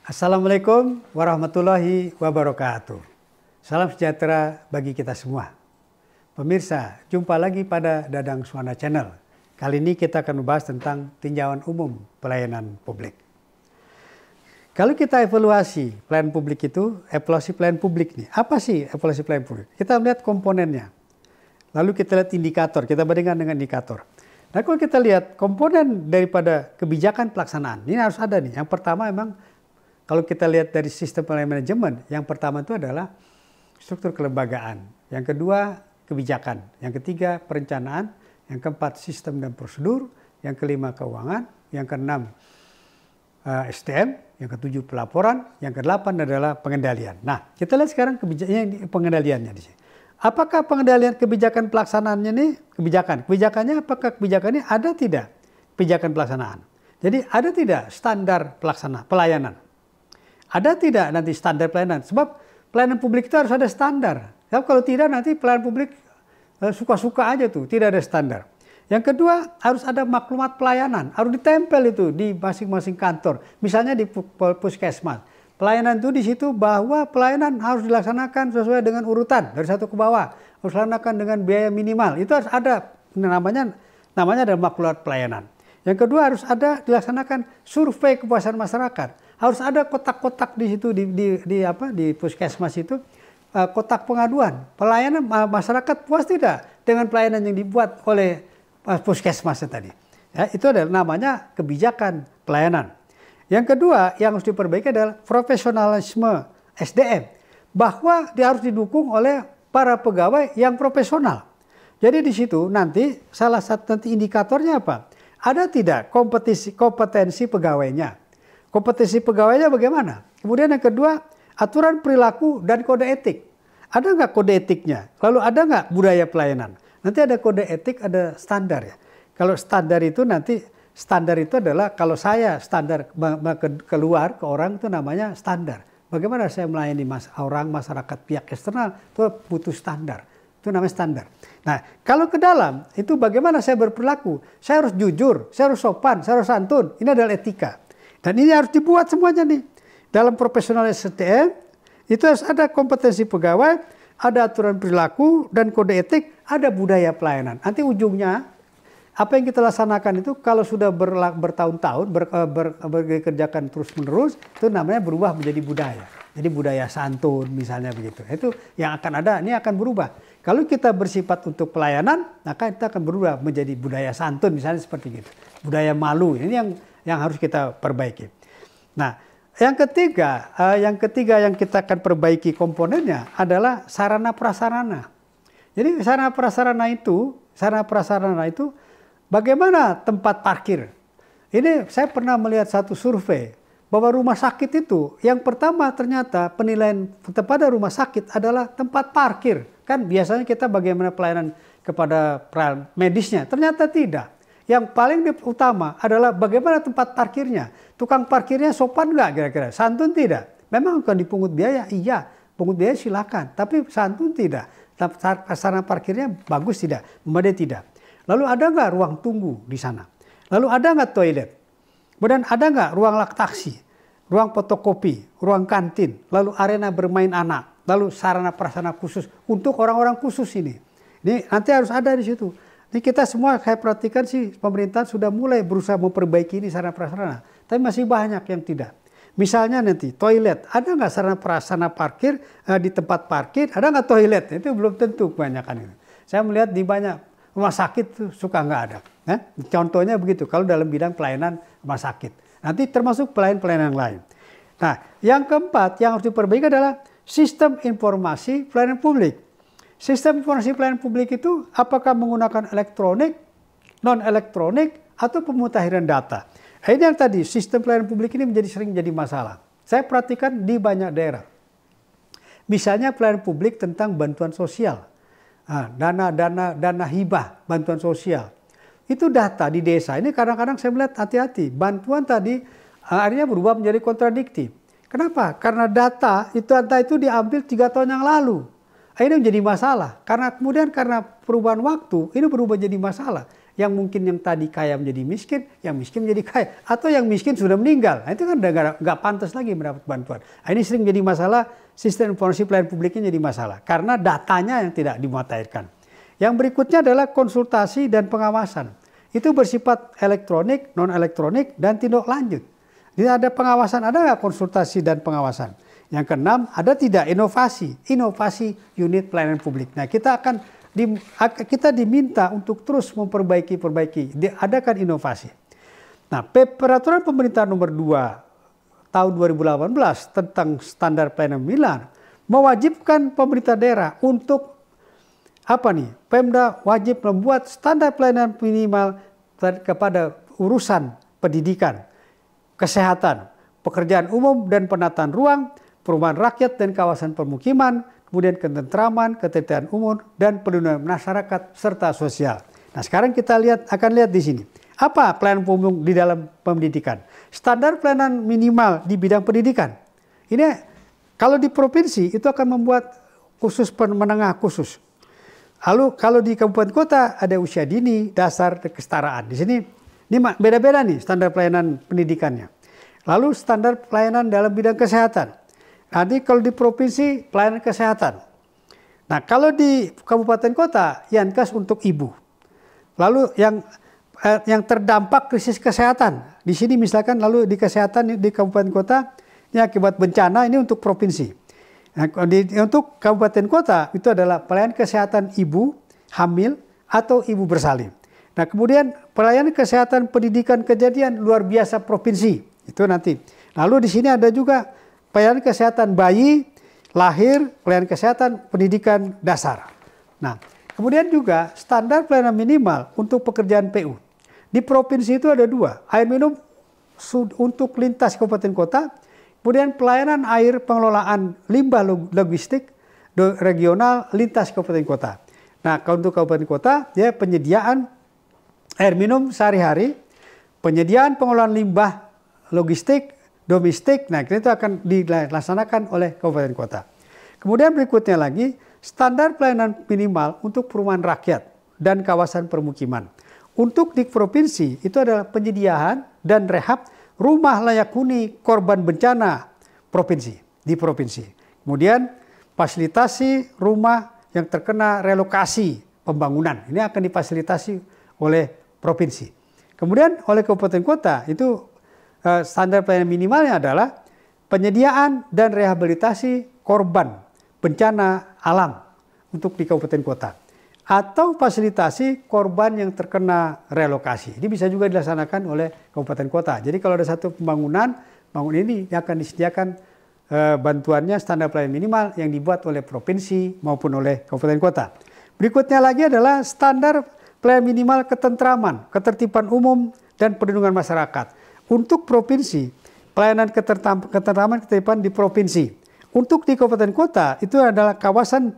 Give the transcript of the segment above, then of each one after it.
Assalamualaikum warahmatullahi wabarakatuh. Salam sejahtera bagi kita semua. Pemirsa, jumpa lagi pada Dadang Suwana Channel. Kali ini kita akan membahas tentang tinjauan umum pelayanan publik. Kalau kita evaluasi pelayanan publik itu, evaluasi pelayanan publik nih. Apa sih evaluasi pelayanan publik? Kita melihat komponennya. Lalu kita lihat indikator, kita bandingkan dengan indikator. Nah, kalau kita lihat komponen daripada kebijakan pelaksanaan, ini harus ada nih. Yang pertama memang kalau kita lihat dari sistem pelayanan manajemen, yang pertama itu adalah struktur kelembagaan. Yang kedua, kebijakan. Yang ketiga, perencanaan. Yang keempat, sistem dan prosedur. Yang kelima, keuangan. Yang keenam, SDM. Yang ketujuh, pelaporan. Yang kedelapan adalah pengendalian. Nah, kita lihat sekarang pengendaliannya di sini. Apakah pengendalian kebijakan pelaksanaannya nih? Kebijakannya apakah kebijakannya ada tidak? Kebijakan pelaksanaan. Jadi ada tidak standar pelayanan? Ada tidak nanti standar pelayanan? Sebab pelayanan publik itu harus ada standar. Sebab kalau tidak nanti pelayanan publik suka-suka aja tuh, tidak ada standar. Yang kedua, harus ada maklumat pelayanan. Harus ditempel itu di masing-masing kantor. Misalnya di puskesmas. Pelayanan itu di situ bahwa pelayanan harus dilaksanakan sesuai dengan urutan dari satu ke bawah. Harus dilaksanakan dengan biaya minimal. Itu harus ada namanya ada maklumat pelayanan. Yang kedua, harus ada dilaksanakan survei kepuasan masyarakat. Harus ada kotak-kotak di situ di puskesmas itu, kotak pengaduan. Pelayanan masyarakat puas tidak dengan pelayanan yang dibuat oleh puskesmas tadi. Ya, itu adalah namanya kebijakan pelayanan. Yang kedua yang harus diperbaiki adalah profesionalisme SDM. Bahwa dia harus didukung oleh para pegawai yang profesional. Jadi di situ nanti salah satu indikatornya apa? Ada tidak kompetensi pegawainya? Kompetensi pegawainya bagaimana? Kemudian yang kedua, aturan perilaku dan kode etik. Ada nggak kode etiknya? Lalu ada nggak budaya pelayanan? Nanti ada kode etik, ada standar ya. Kalau standar itu nanti, standar itu adalah kalau saya standar keluar ke orang itu namanya standar. Bagaimana saya melayani orang, masyarakat, pihak eksternal, itu butuh standar. Itu namanya standar. Nah, kalau ke dalam, itu bagaimana saya berperilaku? Saya harus jujur, saya harus sopan, saya harus santun. Ini adalah etika. Dan ini harus dibuat semuanya nih. Dalam profesional SDM, itu harus ada kompetensi pegawai, ada aturan perilaku, dan kode etik, ada budaya pelayanan. Nanti ujungnya, apa yang kita laksanakan itu kalau sudah bertahun-tahun, bekerjakan terus-menerus, itu namanya berubah menjadi budaya. Jadi budaya santun misalnya begitu. Itu yang akan ada, ini akan berubah. Kalau kita bersifat untuk pelayanan, maka kita akan berubah menjadi budaya santun misalnya seperti gitu. Budaya malu, ini yang harus kita perbaiki. Nah, yang ketiga yang kita akan perbaiki komponennya adalah sarana prasarana. Jadi sarana prasarana itu bagaimana tempat parkir. Ini saya pernah melihat satu survei bahwa rumah sakit itu yang pertama ternyata penilaian kepada rumah sakit adalah tempat parkir. Kan biasanya kita bagaimana pelayanan kepada medisnya, ternyata tidak. Yang paling utama adalah bagaimana tempat parkirnya. Tukang parkirnya sopan nggak kira-kira? Santun tidak? Memang bukan dipungut biaya? Iya, pungut biaya silakan. Tapi santun tidak. Sarana parkirnya bagus tidak? Memadai tidak. Lalu ada nggak ruang tunggu di sana? Lalu ada nggak toilet? Kemudian ada nggak ruang laktasi? Ruang fotokopi? Ruang kantin? Lalu arena bermain anak? Lalu sarana prasarana khusus untuk orang-orang khusus ini. Ini nanti harus ada di situ. Ini kita semua saya perhatikan sih pemerintah sudah mulai berusaha memperbaiki ini sarana prasarana. Tapi masih banyak yang tidak. Misalnya nanti toilet, ada nggak sarana prasarana parkir di tempat parkir, ada nggak toilet? Itu belum tentu kebanyakan itu. Saya melihat di banyak rumah sakit tuh suka nggak ada. Contohnya begitu kalau dalam bidang pelayanan rumah sakit. Nanti termasuk pelayanan yang lain. Nah, yang keempat yang harus diperbaiki adalah sistem informasi pelayanan publik. Sistem informasi pelayanan publik itu apakah menggunakan elektronik, non-elektronik, atau pemutakhiran data. Ini yang tadi, sistem pelayanan publik ini sering menjadi masalah. Saya perhatikan di banyak daerah. Misalnya pelayanan publik tentang bantuan sosial. Dana hibah, bantuan sosial. Itu data di desa. Ini kadang-kadang saya melihat hati-hati. Bantuan tadi akhirnya berubah menjadi kontradiktif. Kenapa? Karena data itu diambil 3 tahun yang lalu. Ini menjadi masalah. Karena kemudian karena perubahan waktu, ini berubah jadi masalah. Yang mungkin yang tadi kaya menjadi miskin, yang miskin menjadi kaya. Atau yang miskin sudah meninggal. Nah, itu kan udah nggak pantas lagi mendapat bantuan. Nah, ini sering jadi masalah, sistem informasi pelayanan publiknya jadi masalah. Karena datanya yang tidak dimutakhirkan. Yang berikutnya adalah konsultasi dan pengawasan. Itu bersifat elektronik, non-elektronik, dan tindak lanjut. Jadi ada pengawasan, ada nggak konsultasi dan pengawasan? Yang keenam, ada tidak inovasi unit pelayanan publik. Nah, kita diminta untuk terus memperbaiki, diadakan inovasi. Nah, peraturan pemerintah nomor 2 tahun 2018 tentang standar pelayanan minimal mewajibkan pemerintah daerah untuk Pemda wajib membuat standar pelayanan minimal kepada urusan pendidikan, kesehatan, pekerjaan umum dan penataan ruang, perumahan rakyat dan kawasan permukiman, kemudian ketentraman, ketertiban umum, dan perlindungan masyarakat serta sosial. Nah, sekarang kita akan lihat di sini. Apa pelayanan umum di dalam pendidikan? Standar pelayanan minimal di bidang pendidikan. Ini kalau di provinsi itu akan membuat khusus menengah khusus. Lalu kalau di kabupaten kota ada usia dini, dasar, dan kesetaraan. Di sini ini beda-beda nih standar pelayanan pendidikannya. Lalu standar pelayanan dalam bidang kesehatan. Nanti kalau di provinsi pelayanan kesehatan. Nah, kalau di kabupaten kota Yankes untuk ibu. Lalu yang terdampak krisis kesehatan. Di sini misalkan lalu di kesehatan di kabupaten kota ini akibat bencana ini untuk provinsi. Nah, untuk kabupaten kota itu adalah pelayanan kesehatan ibu hamil atau ibu bersalin. Nah, kemudian pelayanan kesehatan pendidikan kejadian luar biasa provinsi itu nanti. Lalu di sini ada juga pelayanan kesehatan bayi, lahir, pelayanan kesehatan pendidikan dasar. Nah, kemudian juga standar pelayanan minimal untuk pekerjaan PU. Di provinsi itu ada 2, air minum untuk lintas kabupaten kota. Kemudian pelayanan air pengelolaan limbah logistik regional lintas kabupaten kota. Nah, kalau untuk kabupaten kota, ya penyediaan air minum sehari-hari, penyediaan pengelolaan limbah logistik domestik, nah itu akan dilaksanakan oleh kabupaten kota. Kemudian berikutnya lagi, standar pelayanan minimal untuk perumahan rakyat dan kawasan permukiman. Untuk di provinsi, itu adalah penyediaan dan rehab rumah layak huni korban bencana di provinsi. Kemudian fasilitasi rumah yang terkena relokasi pembangunan. Ini akan difasilitasi oleh provinsi. Kemudian oleh kabupaten kota itu standar pelayanan minimalnya adalah penyediaan dan rehabilitasi korban bencana alam untuk di kabupaten kota. Atau fasilitasi korban yang terkena relokasi. Ini bisa juga dilaksanakan oleh kabupaten kota. Jadi kalau ada satu bangunan ini akan disediakan bantuannya standar pelayanan minimal yang dibuat oleh provinsi maupun oleh kabupaten kota. Berikutnya lagi adalah standar pelayanan minimal ketentraman, ketertiban umum, dan perlindungan masyarakat. Untuk provinsi, pelayanan ketentraman ketertiban di provinsi. Untuk di kabupaten kota itu adalah kawasan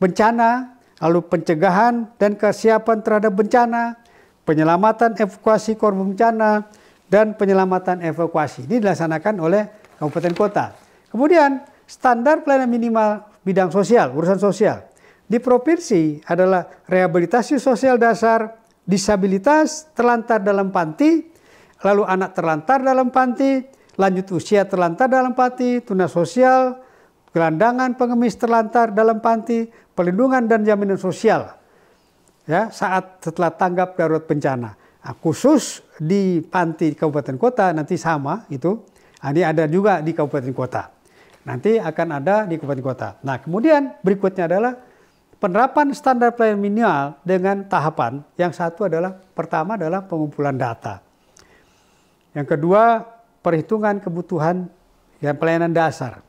bencana, lalu pencegahan dan kesiapan terhadap bencana, penyelamatan evakuasi korban bencana, dan penyelamatan evakuasi. Ini dilaksanakan oleh kabupaten kota. Kemudian standar pelayanan minimal bidang sosial, urusan sosial. Di provinsi adalah rehabilitasi sosial dasar, disabilitas, terlantar dalam panti, lalu anak terlantar dalam panti, lanjut usia terlantar dalam panti, tunas sosial, gelandangan pengemis terlantar dalam panti, perlindungan dan jaminan sosial ya setelah tanggap darurat bencana. Nah, khusus di panti kabupaten kota nanti sama itu. Ini ada juga di kabupaten kota. Nanti akan ada di kabupaten kota. Nah, kemudian berikutnya adalah penerapan standar pelayanan minimal dengan tahapan. Yang satu adalah pertama adalah pengumpulan data. Yang kedua, perhitungan kebutuhan dan pelayanan dasar.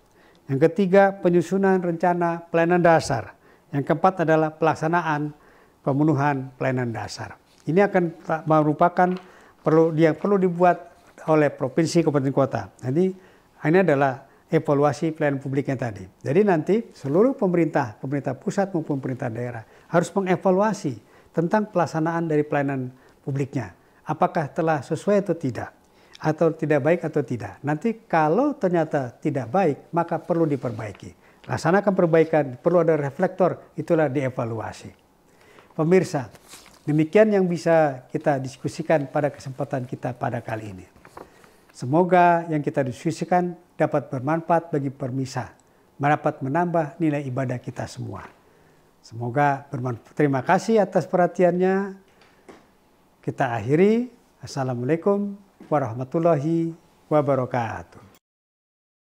Yang ketiga, penyusunan rencana pelayanan dasar. Yang keempat adalah pelaksanaan pemenuhan pelayanan dasar. Ini akan merupakan yang perlu dibuat oleh provinsi, kabupaten, kota. Jadi ini adalah evaluasi pelayanan publiknya tadi. Jadi nanti seluruh pemerintah pusat maupun pemerintah daerah harus mengevaluasi tentang pelaksanaan dari pelayanan publiknya. Apakah telah sesuai atau tidak? Atau tidak baik atau tidak. Nanti kalau ternyata tidak baik, maka perlu diperbaiki. laksanakan perbaikan, perlu ada reflektor, itulah dievaluasi. Pemirsa, demikian yang bisa kita diskusikan pada kesempatan kita pada kali ini. Semoga yang kita diskusikan dapat bermanfaat bagi pemirsa, dapat menambah nilai ibadah kita semua. Semoga bermanfaat. Terima kasih atas perhatiannya. Kita akhiri. Assalamualaikum warahmatullahi wabarakatuh.